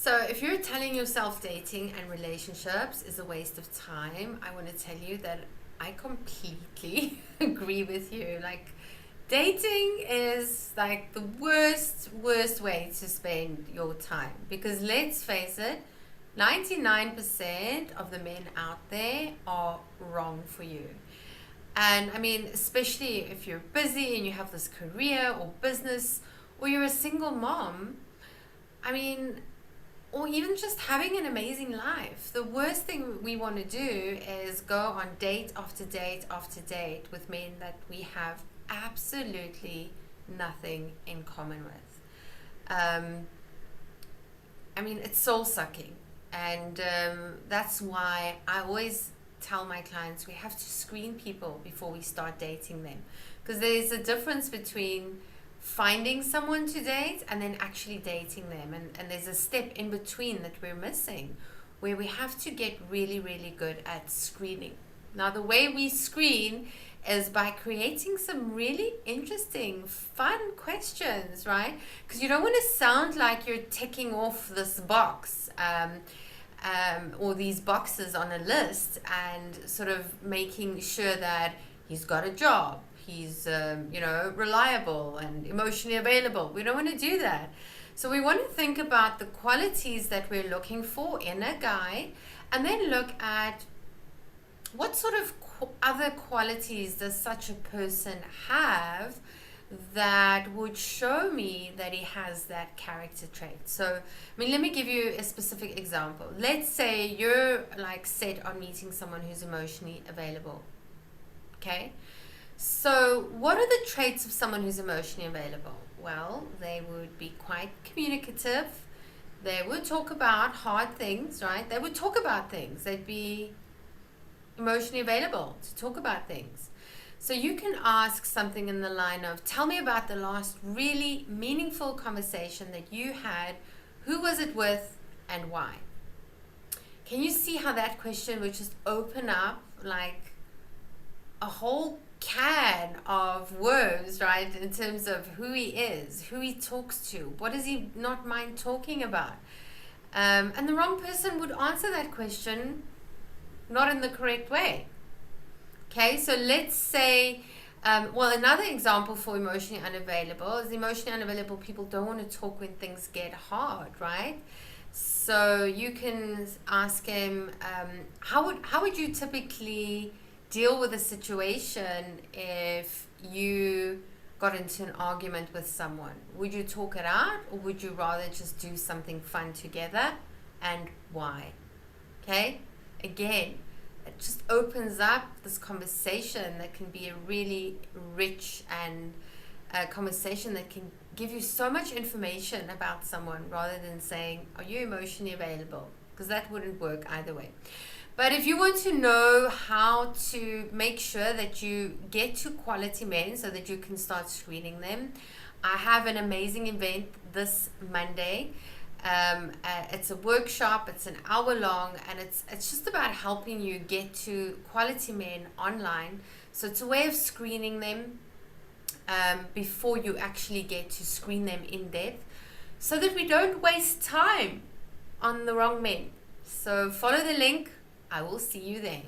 So if you're telling yourself dating and relationships is a waste of time, I want to tell you that I completely agree with you. Like, dating is like the worst way to spend your time, because let's face it, 99% of the men out there are wrong for you. And I mean, especially if you're busy and you have this career or business, or you're a single mom, I mean, or even just having an amazing life. The worst thing we want to do is go on date after date after date with men that we have absolutely nothing in common with. I mean, it's soul sucking. And that's why I always tell my clients we have to screen people before we start dating them. Because there's a difference between finding someone to date and then actually dating them. And there's a step in between that we're missing, where we have to get really good at screening. Now, the way we screen is by creating some really interesting, fun questions, right? Because you don't want to sound like you're ticking off this box or these boxes on a list and sort of making sure that he's got a job, he's reliable and emotionally available. We don't want to do that. So we want to think about the qualities that we're looking for in a guy, and then look at what sort of other qualities does such a person have that would show me that he has that character trait. So, I mean, let me give you a specific example. Let's say you're like set on meeting someone who's emotionally available. Okay? So, what are the traits of someone who's emotionally available? Well, they would be quite communicative. They would talk about hard things, right? They would talk about things. They'd be emotionally available to talk about things. So you can ask something in the line of, tell me about the last really meaningful conversation that you had. Who was it with and why? Can you see how that question would just open up like a whole can of worms, right? In terms of who he is, who he talks to, what does he not mind talking about? And the wrong person would answer that question not in the correct way. Okay, so let's say, another example for emotionally unavailable is emotionally unavailable people don't want to talk when things get hard, right? So you can ask him, how would you typically deal with a situation if you got into an argument with someone? Would you talk it out, or would you rather just do something fun together, and why? Okay, again, it just opens up this conversation that can be a really rich and a conversation that can give you so much information about someone, rather than saying, are you emotionally available? Because that wouldn't work either way. But if you want to know how to make sure that you get to quality men so that you can start screening them, I have an amazing event this Monday. It's a workshop, it's an hour long, and it's just about helping you get to quality men online. So it's a way of screening them before you actually get to screen them in depth, so that we don't waste time on the wrong men. So follow the link. I will see you there.